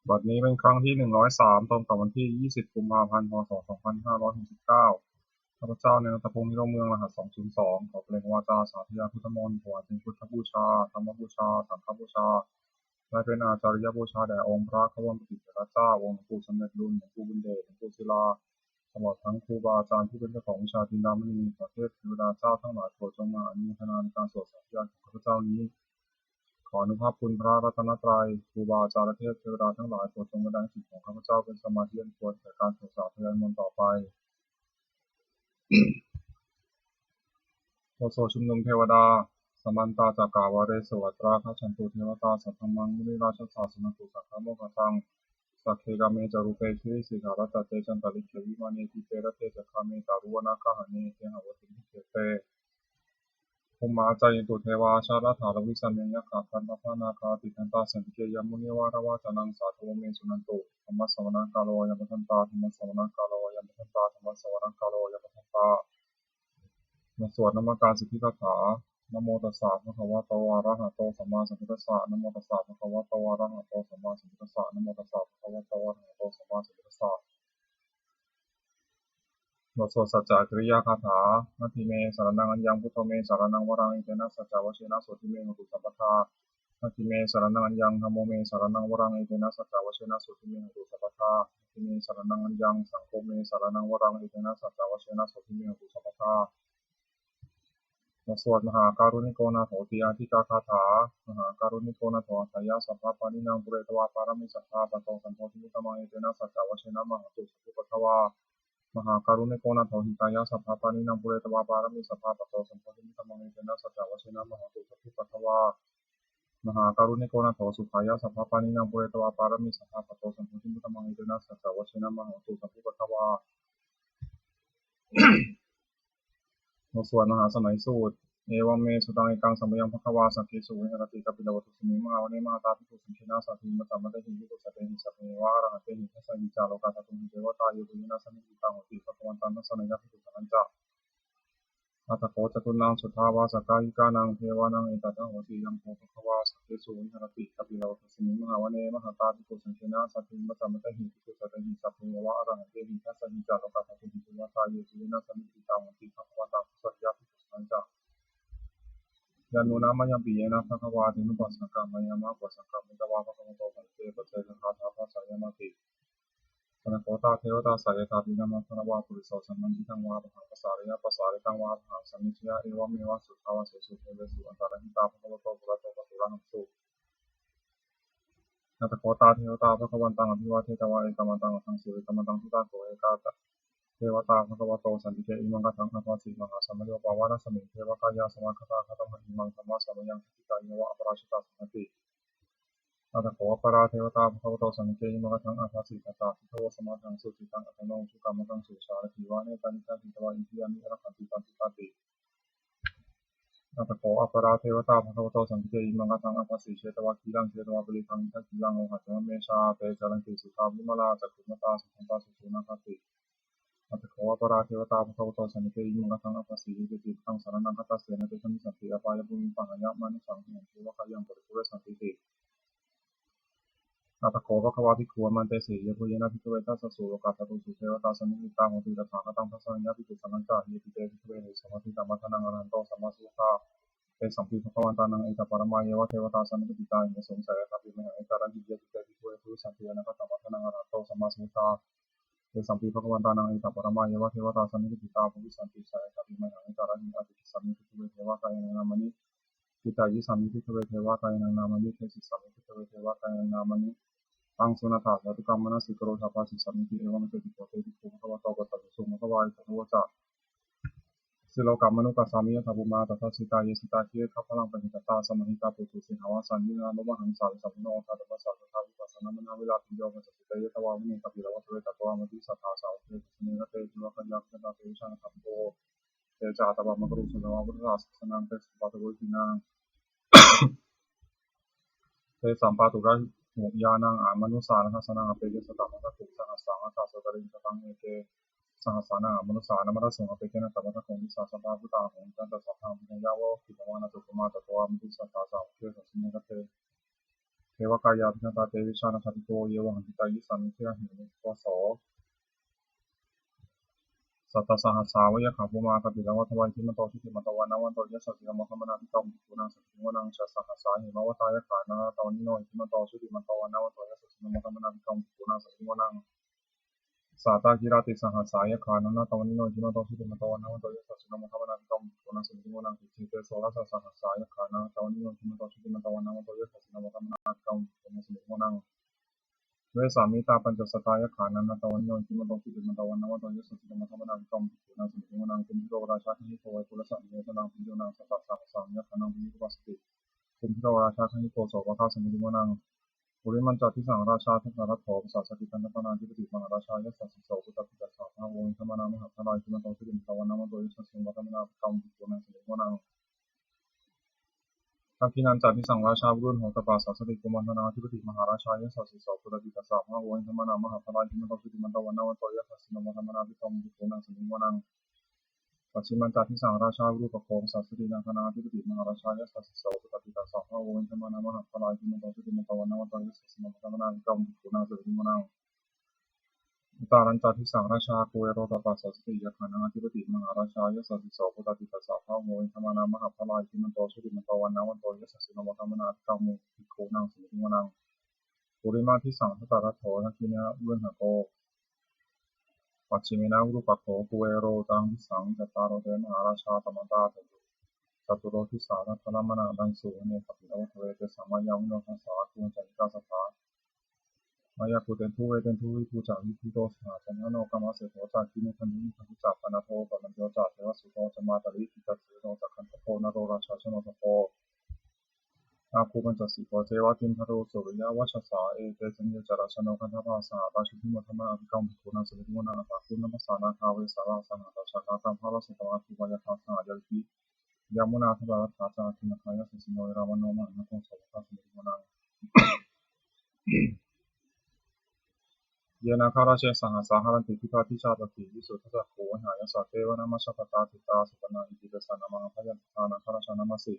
บัดนี้เป็นครั้งที่103ตรงกับวันที่20กุมภาพันธ์พศ2569ข้าพเจ้าในรัตพงศ์นิโรธเมืองรหัส202ขอเปล่งวาจาสาธยายพุทธมนต์ถวายเป็นพุทธบูชาธรรมบูชาสังฆบูชาและเป็นอาจาริยบูชาแด่องค์พระขบวนปฏิเสธเจ้าองค์หลวงปู่สมเด็จรุ่นหลวงปู่บุญเดชหลวงปู่ศิลาตลอดทั้งครูบาอาจารย์ที่เป็นเจ้าของวิชาจินดามณีประเทศเทวดาเจ้าทั้งหลายโปรดจงมาอนุโมทนาในการสวดสาธยายของข้าพเจ้านี้ขออนุภาพคุณพระรัตนตรัยครูบาอาจารย์และเทพเทวดาทั้งหลายโปรดจงบันดาลจิตของข้าพเจ้าเป็นสมาธิอันควรแก่การสวดสาธยายมนต์ต่อไปโอโซชุมนุมเทวดาสมันตาจักกาวาเรสวัตราคัจฉันตุเทวตาสัทธัมมังมุนิราชสาสนตุสักขะโมกขทังสักเคกาเมจารุเปชิริสิกขารัตเตจันตลิเขวิมานีติเตระเตจักขะเมจารุวนาคหะเนเทหะวติมิเขเตภูมิมาจายิตุเทวาชาลถาลวิสัมเมยขันธพานาคาติทันตาสันติเกยมุนิวารวาจานังสาธุเมสุนันตุธรรมสวนาคาโลยัมปันตาธรรมสวนาคาโลยัมปันตาธรรมสวนาคาโลยัมปันตามาสวดนมัการสิทธิคาถานโมตัสสะภะคะวะโตอะระหะโตสัมมาสัมพุทธัสสะนโมตัสสะภะคะวะโตอะระหะโตสัมมาสัมพุทธัสสะนโมตัสสะภะคะวะโตอะระหะโตสัมมาสัมพุทธัสสะบทสวดสัจจะกิริยาคาถานาทีเมสารนังอัญญังพุทโธเมสารนังวรังอิเตนะสัจจวชินะโสติเมหุตุสัพพทานาทีเมสารนังอัญญังธัมโมเมสารนังวรังอิเตนะสัจจวชินะโสติเมหุตุสัพพทานาทีเมสารนังอัญญังสังโฆเมสารนังวรังอิเตนะสัจจวชินะโสติเมหุตุสัพพทาบทสวดมหาการุณิโกนาโถติอาทิกาคาถามหาการุณิโกนาโถอัฏฐายะสัพพะปานินางปุเรตวาปารมิสัทธาปะโตสัมโพธิมุตตมังอิเตนะสัจจวชินะมหาตุสัพพุปะทวามหาการุณิโกนาโถหิตายะสัพพะปานินางปุเรตวาปารมิสัทธาปะโตสัมโพธิมุตตมังอิเตนะสัจจวชินะมหาตุสัพพุปะทวามหาการุณิโกนาโถสุขายะสัพพะปานินางปุเรตวาปารมิสัทธาปะโตสัมโพธิมุตตมังอิเตนะสัจจวชินะมหาตุสัพพุปะทวาบทสวดมหาสมัยสูตรเอวังเมสุตังเอกังสัมปยังภควาสักขิสุวิหรติกัปปิลวัตุสมิมหาวเนมหาตาภิกขุสังฆนาสัพพิมัจจามะเตหิภิกขุสัตเตหิสัพเพวะอรหันเตหิทัสสะหิจาโลกาสัตตุหิเทวตาโยตุยินาสมิติตังโหติภควันตังนัสสะนยะภิกขุสังฆัญจะอัตถโขจตุนังสุทธาวาสกายิกานังเทวานังเอตัสโหติยัมโภภควาสักขิสุวิหรติกัปปิลวัตุสมิมหาวเนมหาตาภิกขุสังฆนาสัพพิมัจจามะเตหิภิกขุสัตเตหิสัพเพวะอรหันเตหิทัสสะหิจาโลกาสัตตุหิเทวตาโยตุยินาสมิติตังโหติภควันตังนัสสะนยะภิกขุสังฆัญจะยานุนามยังปิเยนะภะคะวาตินุปัสสะกะมายามะปัสสะกะมิตวาภะคะวะโตสันเตปัจเจกคาถาภาษายามติปนะโคตาเทวตาสายตาปินามะภะวาปุริโสสัมมันทิทังวาปะหังภาษาริยะภาษาริตังวาปะหังสัมมิชยะเอวะเมวะสุทาวะเสสุเทเวสุอันตรหิตาภะคะวะโตปุระโตปะตุระหังสุนาตโคตาเทวตาภะคะวันตังอภิวาเทตวะเอกมันตังอัตถังสุเอกมันตังทุตาโกเอกาตะเทวตาภะคะวะโตสันติเกอิมังกะทังอะภาสิมหาสัมมโยปาวานะสมิงเทวกายาสมาคตาคตมะอิมังธัมมะสัมยังทิตาเยวะอปราชิตาสันติ อัตถโขปราเทวตาภควโตสังเกยิมกทังอาภาสิตตาทิโทสมาทังสุจิตังอัตโนสุกรรมตังสุชาลทิวะเนตันิทัติตวะอินทิยามิอรหันติตันติตาติอัตถโขอปราเทวตาภควโตสังเกยิมกทังอาภาสิเชตวะคีรังเชตวะบริทังทักิลังโอหัตมะเมชาเตจารังติสุขาวิมลาจักขุมตาสุขันตาสุสุนาคติอัตถโขอปราเทวตาภควโตสังเกยิมกทังอาภาสิวิจิตังสารนังคัตตเสนะเตชะมิสันติอปายภูมิปังหายะมานิสังหิเทวะกายังปริปุเรสันติติ อัตถโขภควาภิกขุมันเตสียภูเยนะภิกขเวทัสสะสุโลกาสตุสุเทวตาสมิงตังโหติตถาคตังพระสังฆภิกขุสังฆัจจะเยติเตภิกขเวหิสมาธิตัมมัทนังอรหันโตสัมมาสัมพุทธะเตสัมภิภควันตานังเอกปรมาเยวะเทวตาสัมมิติตาอิสงสัยสัพพิมหาเอการันติเยติเตภิกขเวทุสัมภิยนะตัมมัทนังอรหันโตสัมมาสัมพุทธะเตสัมภิภควันตานังเอกปรมาเยวะเทวตาสัมมิติตาภูริสันติสัยสัพพิมหาเอการันติอติสัมมิภิกขเวเทวะกายนามนิกิตายิสัมมิภิกขเวเทวะกายนามนิเทสิสัมมิภิกขเวเทวะกายนามนิ ตังสุนัตถะสัตตุกัมมนะสิกโรชาปาสิสัมมิติเอวะเมตติโกเตติโกภควะโตปัสสะสุมะควายตะโวจะสิโลกัมมนุกัสสามิยะทัพพุมาตัสสะสิตาเยสิตาคิเอขัพพลังปณิตตาสมหิตาปุถุสิหาวาสันยินานุมหังสาวิสัมโนทัตตะปัสสะทัพพิปัสสนามนาวิลาภิโยมัสสิเตยะตวามิเนกัปปิลวัตเวตะตวามติสัทธาสาวเตตุสเนระเตจิวะคัญญาคันตาเตชังคัมโภเตจาตะวะมะกรุสุนวะพุทธาสสนังเตสุปะตะโวทินังเตสัมปะตุระหุยานังอามนุสานัสสนังอเปยสตะมะตะตุสังฆสังฆัสสะตะริงสตังเอเก สหสานังมนุษย์สานามรสงฆ์เปเกนะสัมมาทังของวิสาสะพาพุทธาหงจันตสัพพังพุทธยาวะกิตวานาสุปมาตะโวามิติสัทธาสาวเทสัสมิงคเต เทวกายาพิณตาเตวิชานาคติโตเยวังหิตายิสันนิเทหินิโกโสสัตตสหัสสาวยะขาภูมาคปิลวัฏวันทิมโตชุติมตวันนวันโตยะสัจจิมะธรรมนาภิกรมปุนังสัจจิวนังชัสสหัสสาหิมวัตายะขานาตวนิโนทิมโตชุติมตวันนวันโตยะสัจจิมะธรรมนาภิกรมปุนังสัจจิวนังสาตากิราติสหัสสายะขานาตวนิโนทิมโตชุติมตวันนวันโตยะสัจจิมะธรรมนาภิกรมปุนังสัจจิวนังติจิเตโสรัสสหัสสายะขานาตวนิโนทิมโตชุติมตวันนวันโตยะสัจจิมะธรรมนาภิกรมปุนังสัจจิวนังเวสามิตาปัญจสตายะขานันตวันโยจิมโตติมันตวันนวันโตยสุติมันธรรมนังกรมปุนังสุติมังคุมิโรราชาขิโกวัตุลสัมเยตนังพิโยนังสัพพะสังยะขันังวิปัสสติคุมิโรราชาขิโกโสภะสมิติมังปุริมันจัตติสังราชาทัตตารัตโถสัสสติกันตปนาธิปติมหาราชายะสัสสิโสปุตติกัสสะภะโวอินทมนามหาพลายจิมโตติมันตวันนวันโตยสุติมันธรรมนังกรมปุนังสุติมังทักขินันจัติสังราชาบุรุษโหตปาสัสติกุมันธนาธิปติมหาราชายะสัสสิโสปุตติกัสสะภะโวอินทมนามหาพลายจิมโตติมันตวันนวันโตยสุติมันธรรมนังกรมปุนังสุติมังปัจฉิมันจัติสังราชาบุรุษประโคมสัสตินาคนาธิปติมหาราชายะสัสสิโสปุตติกัสสะภะโวอินทมนามหาพลายจิมโตติมันตวันนวันโตยสุติมันธรรมนังกรมปุนังสุติมัง อุตารันตทิสังราชาคุเอโรตปัสสติยะขานังอธิปติมหาราชายะสัสสิโสปุตติตัสสะภะโมอินทมานามหาพลายจิมันโตสุติมันโตวันนาวันโตยะสัสสิโนวัฏมนาภิกรรมุภิกขุนังสุติมนังปุริมาทิสังทัตตารัตโถทักขินะอุเรหะโกปัจฉิมินาอุรุปัตโถคุเอโรตังทิสังจัตตารโรเตมหาราชาตมันตาเถตุจตุโรทิสานัทธรรมนาดังสุเนขปิลวัฏเวเตสัมมายังโนทัสสะคุจันติกาสัทธามายาคุเตนทุเวเตนทุวิภูจาวิภูโตสหจันทโนกรรมเสโถจาคินุคันนิคันตุจักปนาโทปนัญโยจาเทวสุโตจมาตริกิตเสโนจักขันตโพนโรราชาชโนตโพอาคูปัญจสีโกเจวะติมพโรสุริยวัชสาเอเตจันโยจาราชโนคันธภาสาราชุติมธรรมะอภิกรรมภิกขุนังสุติมนังอัตคุนัมสานาคาเวสาราสหราชานาคัมภารสุตมาทิวายาคาสหายาลิยามุนาทบารัตถาจาคินคายาสุสิโนรามโนมะนะโตโสภะสุติมนังเยนาคาราเชสังหาสาหารันติพิฆาติชาติติวิสุทธัสสะโขวหายาสาเทวนามาชปตาติตาสุปนาอิติเดสานามังพยัญชนะคาราชานามาสิ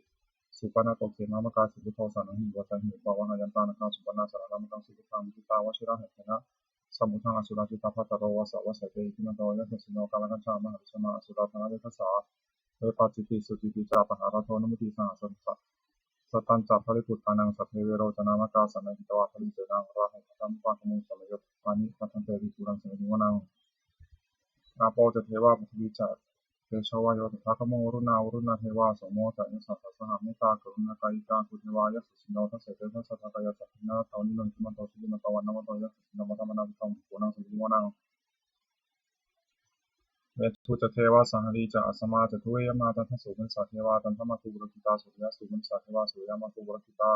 สุปนาโตเขนามกาสิบุโตสานังหิวัตังหิปวะหายันตานาคาสุปนาสารนามกังสิบุตังวิตาวชิระเหตุนะสมุทังอสุราจิตาภัตตโรวะสาวะเสเตอิมันโตยัสสิโนกาลกัญชามหาวิชมาอสุราธนาเวทัสสะเวปัจจิติสุจิติจาปหารโทนมุติสังสัสสะสตันจัพลิปุตตานังสัพเพเวโรจนามกาสันนิตวะพลิเจนังราหุตัมปังมุสมยปานิปัตเตวิปุรังสมิวนังอาโปจเทวะปุถิจัตเทชวายโยตถาคโมรุณาวรุณเทวะสมโมจัยสัสสะหามิตากรุณกายิกาสุเทวายสุสิโนทัสเสเตทัสสะทากายสัพพินาตานิโนจิมันโตสุจิมันตวันนวันโตยสุสิโนมัตตมนาภิกรมปุนังสมิวนังเวทุจเทวะสังหรีจะอสมาจะทุเยมาตันทสุเป็นสัตเทวะตันธรรมตุบุรกิตาสุริยสุเป็นสัตเทวะสุริยมาตุบุรกิตา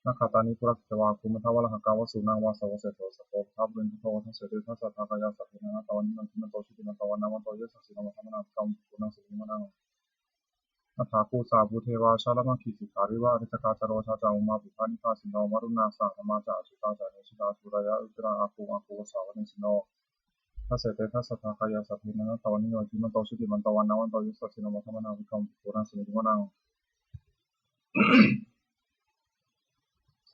นักขัตานิปุรกิตวาคุมทวะละหกาวสุนังวาสวเสโตสโภทับเรนทโตทัสเสเตทัสสะทากายาสัพพินาตวันนิโนจิมันโตสุจิมันตวันนวันโตยสุสิโนมัตตมนาภิกรมปุนังสมิวนังนัทธาภูสาภูเทวาชาลมังคิสิกาลิวะริจกาจโรชาจาอุมาปิภานิพาสิโนวรุณาสังธรรมาจาสุตาจาเนชิตาสุรายะอุตราอาคูสาวเนสิโนทัสเสเตทัสสะทากายาสัพพินาตวันนิโนจิมันโตสุจิมันตวันนวันโตยสุสิโนมัตตมนาภิกรมปุนังสมิวนัง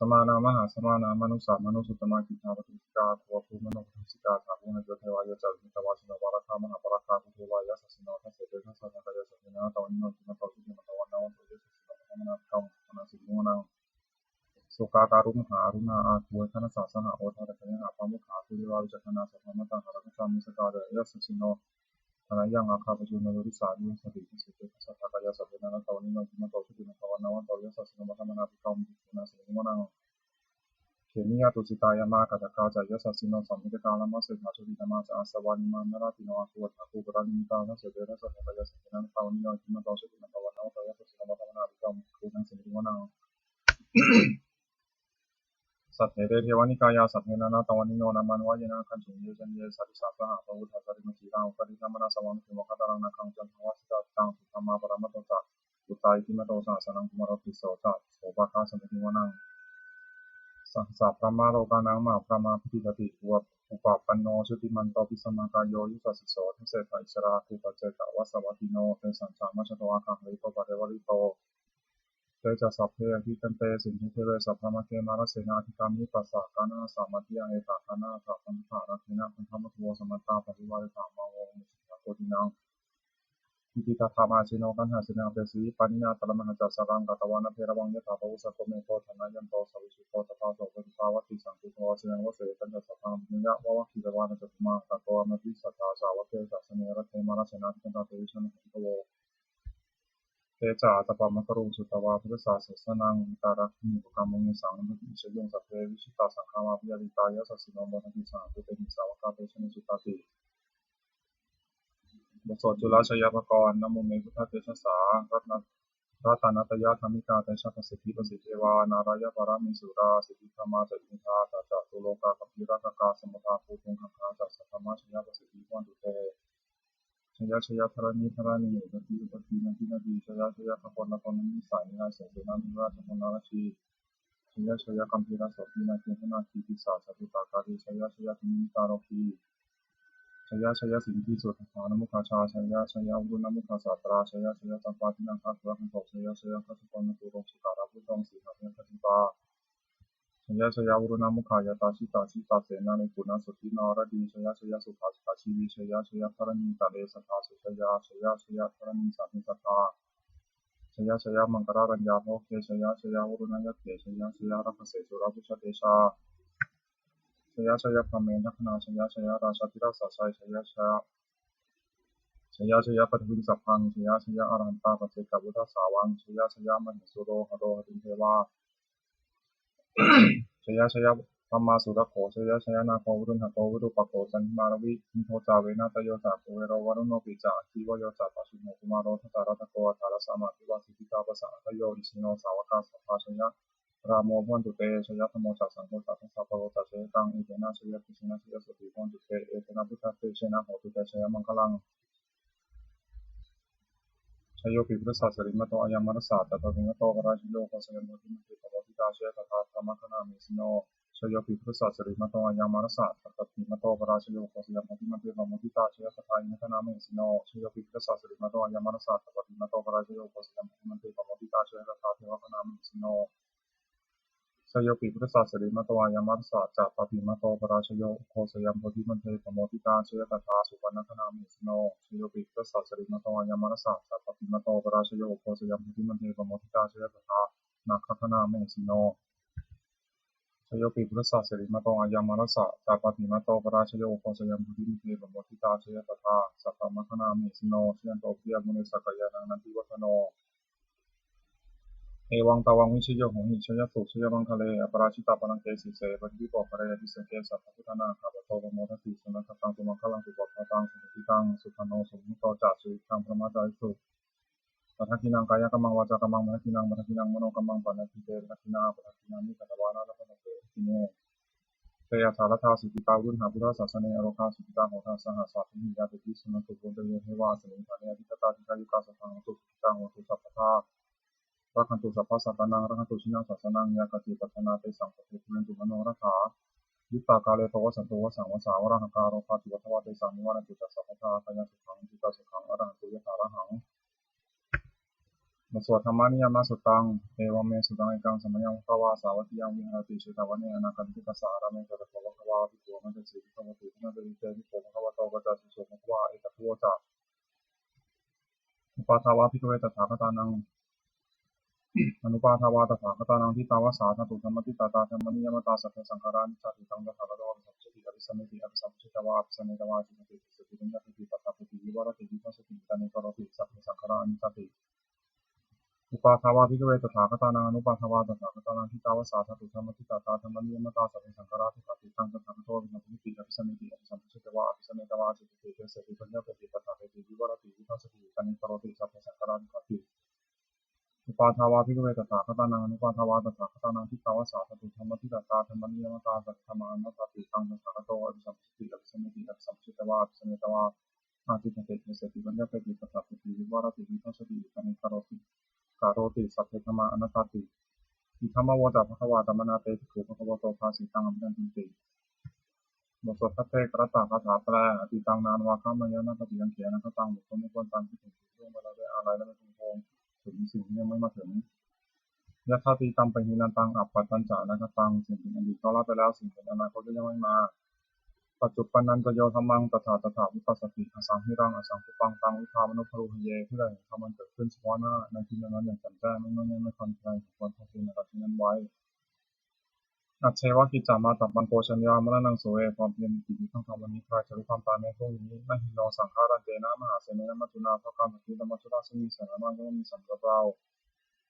สมานามหาสมานามนุสามนุสุตมากิจาปฏิกาตัวภูมโนทุสิกาถาภูนโยเทวายะจามิตวาสิโนวาระคามหาปราคาภูเทวายะสัสสิโนทัสเสเตทัสสะทากายาสัพพินาตวันนิโนจิมันโตสุจิมันตวันนวันโตยสุสิโนมัตตมนาภิกรมปุนังสมิวนังสุกาการุมหารุณาอาคุเวทนาสาสหะโอทาระเนหาปามุขาคุริวาวิจักนาสัพพมตังหารักษามิสกาเดยะสัสสิโนธนายังอาคาปจุนโยริสามิสติสิเตทัสสะทากายาสัพพินาตวันนิโนจิมันโตสุจิมันตวันนวันโตยสุสิโนมัตตมนาภิกรมปุนังสมิวนังเขมิยาตุจิตายามากัจจกาจายสัสสิโนสัมมิตกาลามัสเสถาชุติธรรมาสอาสวานิมานาราติโนอาคุวัฏฐาภูปรานิมิตาทัสเสเตทัสสะทากายาสัพพินาตวันนิโนจิมันโตสุจิมันตวันนวันโตยสุสิโนมัตตมนาภิกรมปุนังสมิวนังสัพเพเทวานิกายาสัพเพนานาตวันนิโนนามันวายนาคันจุเยจันเยสัติสาสหะพระวุฒาสริมจีรังปริธรรมนาสวังคิโมคตารังนาคังจันทวัสสะตังสุธรรมาปรมัตโตจักอุตตาอิติมโตสาสนังกุมารติโสจักโสภาคาสมิติวนังสัสสะพระมาโลกานังมาพระมาพิติกติอุปปันโนชุติมันโตปิสมากายโยยุสัสสิโสทัสเสถาอิสราภูปเจกวัสสวัติโนเตสัญจามัชโตอาคังริโตปะเทวริโต เตจะสัพเพอทิกันเตสินทิเทเวสัพพมะเกมาลเสนาธิกามิปัสสะกานาสามัติยังเอตากานาสัพพันธาราคินะพันธมัทโวสมัตตาปฏิวาริตามาวงมุสิกาโกตินังอิติตาธามาชิโนกันหาสินาเปสีปานินาตระมหัจจสังกัตวานะเพระวังยะถาภวุสโกเมโตธนายันโตสวิสุโตตถาโสปฏิภาวติสังคุโตเสนวเสกันจัสสังมิยะวะวะคิตวานะจัตมาตโตอมติสัทธาสาวะเกสัสเนระเทมาลเสนาธิกันตาเตวิชนะโตเตจาตปามะกรุสุตวาพุทธศาสนังตารักขิปุกามุนิสังนุติเชยงสัพเพวิชิตาสังฆามาภิยาลิตายะสัสสิโนโมทันติสังคุเตมิสาวกาเตชนิสุตติบทสวดจุลชยภกรนโมเมพุทธเตชะสารัตนัตยะธรรมิกาเตชะประสิทธิประสิทธิวานารายะปรามิสุราสิทธิธรรมาจติธาตัจจตุโลกาคัมภีรัตกาสมุทาภูตุงคังคาจัสสัทธรรมชยประสิทธิวันตุเตชยชยธรณีธรณีอุปติอุปตินันทินาทีชยชยขปนคนนิสัยนาเสสนามิราชพนาชีชยชยกัมภีรสตินาเกณนาทีติสาสตุตาการิชยชยติมิตารพีชยชยสิทธิสุทธานมุขาชาชยชยวุณมุขาสาตราชยชยตัมปาตินังคาตุระขันโตชยชยคัตุปนตุโรสุการะพุทธังสีหะเนคติปาชยชยวุณมุขายตาชิตาชิตาเสนาในกุณสุทินารดีชยชยสุภาสชีวิชยชยธรณีตาเลสัทธาสุชยชยชยธรณีสัมมิสัทธาชยชยมังคารัญญาโภเคชยชยวรุณยัตเถชยชยรัพเสสุรพุชเตชาชยชยพรหมเมนทนาชยชยราชาธิราชชัยชยชยชยชยปฐวินสัพพังชยชยอรหันตาปเจกบุตรสาวังชยชยมหิสุโรหโรหริเทวาชยชยธรรมาสุรโขชยชยนาโควิรุณหโกวิรุปโกจันทิมารวินิโทจาเวนาตโยจากเวโรวรุโนปิจาทีวโยจากปัสสุโนกุมารโรทตารัตโกธารสามาธิวาสิกิตาปสาทโยอิสิโนสาวกาสัพพาชยรามโมพันตุเตชยธรรมจักสังโฆจักสัพพะโรจักเชตังอิเตนะชยติชนะชยสุติพันตุเตเอเตนะพุทธเตชนะโหตุเตชยมังคลังชโยปิพุทธศาสริมโตอายามรสาตตะวิมโตกราชโยโคสยมติมติปโมทิตาเชตถาธรรมคณามิสิโนชโยปิพุทธศาสริมโตอายามรสาตตะวิมโตกราชโยโคสยมติมติปโมทิตาเชตถาธรรมคณามิสิโนชโยปิพุทธศาสริมโตอายามรสาตตะวิมโตกราชโยโคสยมติมติปโมทิตาเชตถาธรรมคณามิสิโนชโยปิพุทธศาสริมโตอายามรสาจัปปิมโตกราชโยโคสยมติมติปโมทิตาเชตถาสุปนคณามิสิโนชโยปิพุทธศาสริมโตอายามรสาจัปปิมโตกราชโยโคสยมติมติปโมทิตาเชตถานาคคณามิสิโนชโยปิพุทธศาสริมโตอายามรสะจาปฏิมาโตปราชโยโคสยามพุทธิมิเทปโมทิตาชยตถาสัพพมคณามิสิโนชยันโตปิยมุนิสักยานังนันติวัฒโนเอวังตวังวิชโยโหหิชยสุชยมังคะเลอปราชิตาปนังเกสิเสปฏิปโภคเรติสังเกสัพพุทธนาคาปโตปโมทติสุนัขตังสุมังคลังสุปปะตังสุติตังสุขโนสุมุตโตจัสุขังพระมาจาริสุปัทกินังกายกัมมังวาจากัมมังปัทกินังปัทกินังมโนกัมมังปัทกิเตปัทกินาปัทกินามิกัตวานาลปัทเตติเนเตยถารัธาสุติตาวุฒหาพุทธศาสนาอโรคาสุติตาโหราสหสาธุหิยาติสุนันตุโกเตเยเทวาสมิงฐานีอธิตตาทิกายุกาสัพพังตุสุติตังโหตุสัพพทารักขันตุสัพพะสัตตานังรักขันตุชินาศาสนังยากติปัฏนาเตสังปฏิปุเรนตุมโนรัฐายุตตากาเลโตวสันโตวสังวสาวรหังการโรคาติวัฏวะเตสังนิวานันตุจัสสัพพทาปัญญสุขังจิตาสุขังอรหันตุยะถาระหังบทสวดธรรมานิยามสุตังเอวเมสุตังเอกังสมัยยังภาวาสาวัติยังวิหารติสุตวันเนอนาคันติกัสสารามเมตตะภวะภวาภิกขุมันจะสิภิกขุมันติมันจะดิเตภิกขุภวะโตกัจจสุโสภควาเอตทัวจะอุปาทาวะภิกขุเวตถาคตานังอนุปาทาวะตถาคตานังทิตาวะสาธตุธรรมติตาตาธรรมนิยมตาสัพเพสังขารานิจจติตังตถาคตวะสัพพิติอภิสัมมิติอภิสัมพิตวะอภิสัมมิตวะจิตติสติปัญญาติปัตตาปิวิวรติวิปัสสติตานิโรติสัพเพสังขารานิจจติอุปาทาวะภิกขุเวตถาคตานังอนุปาทาวะตถาคตานังทิตาวะสาธตุธรรมติตาตาธรรมนิยมตาสัพเพสังขาราติตังตถาคตวะสัพพิติอภิสัมมิติอภิสัมพิตวะอภิสัมมิตวะจิตติสติปัญญาติปัตตาปิวิวรติวิปัสสติตานิโรติสัพเพสังขารานิจจติอุปาทาวะภิกขุเวตถาคตานังอนุปาทาวะตถาคตานังทิตาวะสาธตุธรรมติตาตาธรรมนิยมตาสัพพะมานัตติตังตถาคตวะอภิสัมพิติอภิสัมมิติอภิสัมพิตวะอภิสัมมิตวะอาทิตติสติปัญญาติปัตตาปิวิวรติวิปัสสติตานิโรติสัพเพธรรมาอนัตติอิทัมมวะจาภควาตมนาเตภิกขุภควโตภาสิตังอภินันติบทสวดพระเตกรัตตาคาถาแปลอติตังนานวาคัมมายนะปฏิยังเขียนะคตังบุคคลไม่ควรตามที่ถึงล่วงเวลาด้วยอะไรและไม่พึงพงถึงสิ่งที่ยังไม่มาถึง ยะถาติตังปะหินันตังอัปปัตตัญจานะคตังสิ่งที่อดีตก็ละไปแล้วสิ่งที่อนาคตก็ยังไม่มาปัจจุบันนันตโยธรรมังตถาวิปัสสติอสังหิรังอสังคุปังตังวิธามนุภรุหเยเพื่อให้ธรรมมันเกิดขึ้นเฉพาะหน้าในที่นั้นอย่างแจ่มแจ้งไม่คลอนแคลนควรทำคุณในที่นั้นไว้อัจเชวะกิจจามาตับบังโกชัญญามรณังโสเอความเพียรกิจทั้งธรรมวันนี้ใครจะรู้ความตายในพวกนี้นั่นหิโนสังขารันเตนะมหาเสนนะมัจจุนาเพราะการปฏิบัติมัจจุราซึ่งมีสาระมากก็มีสัมปเรา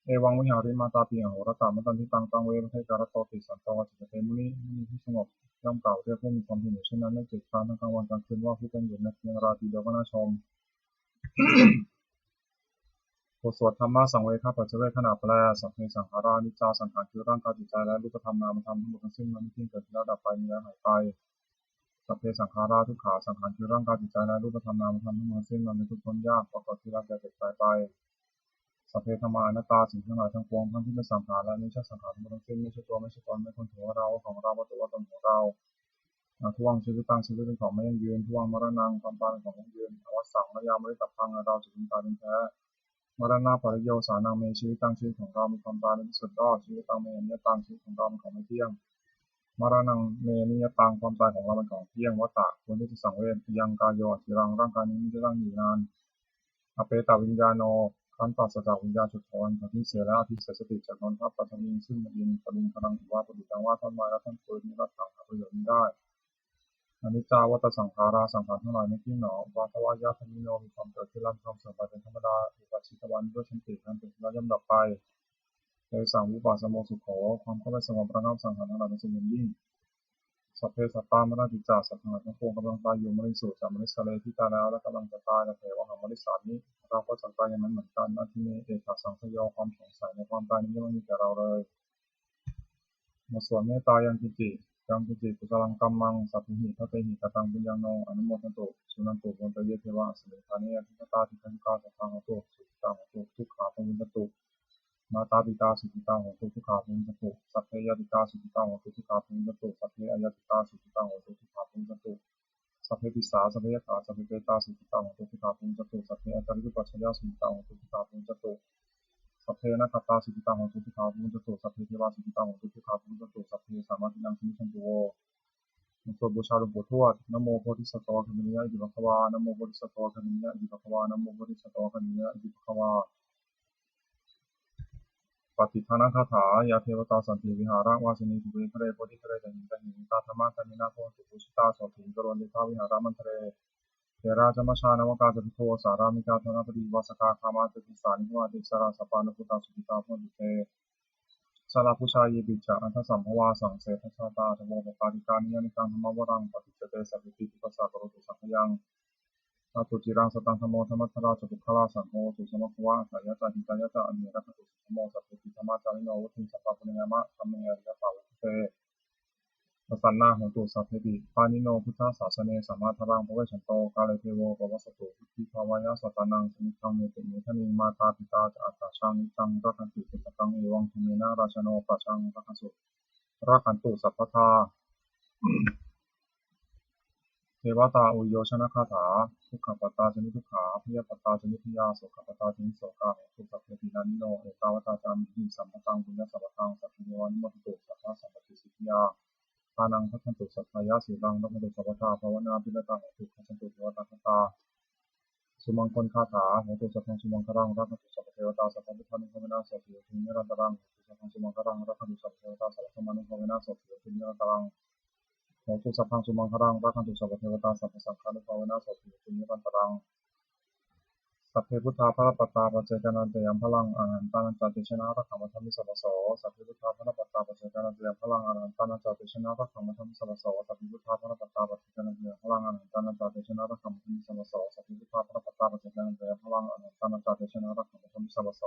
เอวังวิหาริมาตาปีหโหรตามันตันที่ตังเวรเทการโตติสันโตจิตเตมุนีที่สงบย่อมกล่าวเรียกผู้มีความเพียรอยู่เช่นนั้นไม่จิตการทั้งกลางวันกลางคืนว่าผู้เป็นอยู่ในเพียงราตรีเดียวก็น่าชมบทสวดธรรมะสังเวชปัจเจเวขณะแปลสัพเพสังขารานิจจาสังขารคือร่างกายจิตใจและรูปธรรมนามธรรมทั้งหมดทั้งสิ้นมันไม่เที่ยงเกิดแล้วดับไปมีแล้วหายไปสัพเพสังขาราทุกขาสังขารคือร่างกายจิตใจและรูปธรรมนามธรรมทั้งหมดทั้งสิ้นมันเป็นทุกข์ทนยากปรากฏที่รักแก่เกิดตายไปสัพเพธรรมานัตตาสิ่งทั้งหลายทั้งปวงทั้งที่เป็นสังขารและไม่ใช่สังขารทั้งหมดทั้งสิ้นไม่ใช่ตัวไม่ใช่ตนไม่คนถือว่าเราของเราว่าตัวว่าตนของเราทวงชีวิตตั้งชีวิตเป็นของไม่ยั่งยืนทวงมรณะความตายเป็นของยั่งยืนอวสังระยามไม่ได้ตับพังเราจะเป็นตายเป็นแท้มรณะปริโยสานังเมชีวิตตั้งชีวิตของเรามีความตายในที่สุดรอดชีวิตตั้งเมนิยตังชีวิตของเราเป็นของไม่เที่ยงมรณะเมนิยตังความตายของเราเป็นของเที่ยงวัฏฏะควรที่จะสังเวชยังกายโยจิรังร่างกายนี้ไม่ได้ตั้งอยู่นานอเปตวิญญาโนขันธ์ปราศจากวิญญาณจุดถอนที่เสียแล้วที่เสียสติจากนนทัพปัตมินซึ่งมันยินปรินพลังถือว่าประดิษฐ์ว่าท่านไม้และท่านปืนนี้รับทางประโยชน์นี้ได้อนิจจาวัฏสังขาราสังขารทั้งหลายไม่เที่ยงหนอวาทวายาธมิโนมีความเกิดขึ้นและความเสื่อมไปเป็นธรรมดาอุปัชชิตวันด้วยชันตินั้นเป็นแล้วย่อมดับไปในสังวิปัสสโมสุขโขความเข้าไปสงบระงับสังขารทั้งหลายเป็นสิ่งยิ่งสัพเพสัตตามรณติจาสัตว์ทั้งหลายทั้งปวงกำลังตายอยู่มริสุจากมริสเลที่ตายแล้วและกำลังจะตายและเทวะหังมริสานี้เราก็จะตายอย่างนั้นเหมือนกันนะที่นี้เอกสังขยอความสงสัยในความตายนี้ไม่มีแก่เราเลยมาส่วนเมตตายังกิจิกุศลังกัมมังสัพพิหิทัตเตหิกตังปุญญังโนอนุโมทนตุสุนันตุวันเตเยเทวะสิริธานิยทิตาทิคันกาสัพพังตุสุขิตังตุทุกขาปุญญตุมาตาปิตาสุขิตังตุทุกขาปุญญตุสัพเพยติกาสุขิตังตุทุกขาปุญญตุสัพเพอายติกาสุขิตังตุทุกขาปุญญตุสัพเพติสาสัพเพยถาสัพเพเปตาสุขิตังตุทุกขาปุญญตุสัพเพอจาริปัจฉยสุขิตังตุทุกขาปุญญตุสัพเพนะคัตตาสุขิตังตุทุกขาปุญญตุสัพเพเทวาสุขิตังตุทุกขาปุญญตุสัพเพสามาตินังสมิชันตุโวสวดบูชาหลวงปู่ทวดนะโมโพธิสัตว์คัมมิยะอิติภควานะโมโพธิสัตว์คัมมิยะอิติภควานะโมโพธิสัตว์คัมมิยะอิติภควาปฏิภาณคาถายาเทวตาสันติวิหารวาสนีทุเวทะเลโพธิทะเลตหินตาธรรมะตานินาโพสุปุชิตาโสถิงกรณดิทาวิหารามันทะเลเทราจมชานวกาจพิโทสารามิกาธนปฏิวาสกาคามาติสานิวาติสาราสปานุพุตาสุขิตาพุทธิเตสาราพุชายีปิจาอันทสัมภวาสังเสทชาตาธโมปปาติการนิยนิการธรรมวรังปฏิเจเตสัพพิติปัสสะกโรตุสังขยังอาตุจิรังสตังธโมธรรมทราจตุคลาสังโฆสุสมะควะสายะจาหิตายะจาอันเนรคตุสุธโมสัพพิธรรมะจาริโนวุฒิสัพพะปุญญามะธรรมเนอริยสาวกเตปสันนาหงตุสัพเพติปานิโนพุทธศาสเนสัมมาทรังภเวชันโตกาเลเทโวปวัสสตุพุทธิภาวายะสัตตานังสมิทังเมติเมทนิมาตาปิตาจะอัตตาชังนิจังรักันติปิตตังเอวังธเมนะราชโนปัจจังรักสุรักันตุสัพพทาเทวตาอุโยชนะคาถาทุกขปัตตาจนิทุกขาพยาปัตตาจนิพยาโสขปัตตาจนิโสกาทุกสัพเพตินานิโนเอตาวตาจามิสัมปตังปุญญสัพพตังสัพพิเนวานิโมทตุสัพพะสัมปติสิทธิยาทานังทัพพันตุสัพพายาสีรังรัพพันตุสัพพทาภาวนาปิณตังตุขันตุเทวตาคตาสุมังคลคาถาโหตุสัพพังสุมังครังรัพพันตุสัพพเทวตาสัพพะพุทธานุภาเวนะสัพพิโยตินิรันตรังสัพพังสุมังครังรัพพันตุสัพพเทวตาสัพพะธรรมานุภาเวนะสัพพิโยตินิรันตรังโหตุสัพพังสุมังครังรัพพันตุสัพพเทวตาสัพพะสังฆานุภาเวนะสัพพิโยตินิรันตรังสัพเพพุทธาภรปัตตาปัจเจกนันเตยมพลังอรหันตานันจติชนะรักขมธรรมิสัพพโสสัพเพพุทธาภรปัตตาปัจเจกนันเตยมพลังอรหันตานันจติชนะรักขมธรรมิสัพพโสสัพเพพุทธาภรปัตตาปัจเจกนันเตยมพลังอรหันตานันจติชนะรักขมธรรมิสัพพโสสัพเพพุทธาภรปัตตาปัจเจกนันเตยมพลังอรหันตานันจติชนะรักขมธรรมิสัพพโส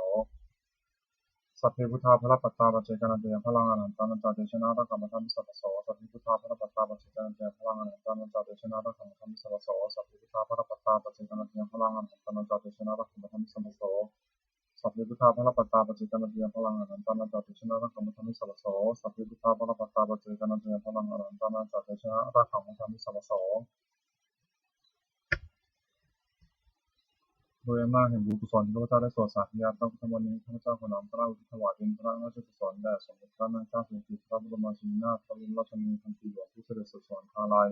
สัพเพพุทธาภรปัตตาปัจเจกนันเตยมพลังอรหันตานันจติชนะรักขมธรรมิสัพพโสสัพเพพุทธาภรปัตตาปัจเจกนันเตยมพลังอรหันตานันจติชนะรักขมธรรมิสัพพโสสัพเพพุทธาภรปัตตาปัจเจกนันเตยมพลังอรหันตานันจติชนะรักขมธรรมิสัพพโสสัพพิพุทธาภรปัตตาปัจเจกนันเตยพลังอนันตานันจติชนะรักขมธรรมิสัพพโสสัพพิพุทธาภรปัตตาปัจเจกนันเตยพลังอนันตานันจติชนะรักขมธรรมิสัพพโส โดยอำนาจแห่งบุญกุศลที่ข้าพเจ้าได้สวดสาธยายพระพุทธมนต์นี้ข้าพเจ้าขอน้อมกล้าอุทิศถวายเป็นพระราชกุศลแด่สมเด็จพระนางเจ้าสิริกิติ์พระบรมราชินีนาถพระบรมราชชนนีพันปีหลวงผู้เสด็จสู่สวรรคาลัย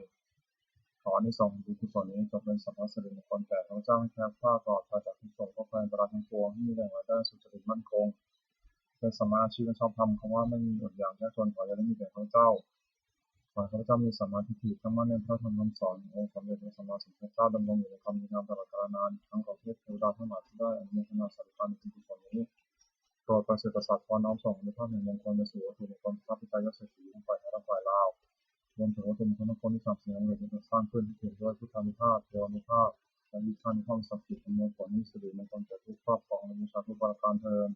ขออานิสงส์แห่งบุญกุศลนี้จงเป็นสัมมาสิริมงคลแก่ข้าพเจ้าให้แคล้วคลาดปลอดภัยจากทุกโศกโรคภัยอันตรายทั้งปวงให้มีแรงรายได้สุจริตมั่นคงเป็นสัมมาอาชีพและชอบธรรมคำว่าไม่มีอดอยากยากจนขออย่าได้มีแก่ข้าพเจ้าขอให้ข้าพเจ้ามีสัมมาทิฏฐิตั้งมั่นในพระธรรมคำสอนขององค์สมเด็จพระสัมมาสัมพุทธเจ้าดำรงอยู่ในความดีงามตลอดกาลนานทั้งของเทพเทวดาทั้งหลายที่ได้อนุโมทนาสาธุการในบุญกุศลนี้โปรดประสิทธิ์ประสาทพรน้อมส่งในภาพแห่งมงคลในสู่วัตถุมงคลพระพิตายศเศรษฐีทั้งฝ่ายไทยและฝ่ายลาวรวมถึงวัตถุมงคลทั้งปวงที่สามสิ่งเหล่านี้สร้างขึ้นที่เกี่ยวด้วยพุทธานุภาพเทวานุภาพและวิชานุภาพศักดิ์สิทธิ์เป็นมงคลนี้สิริมงคลแก่ทุกครอบครองและมีชาทุกประการเทอญ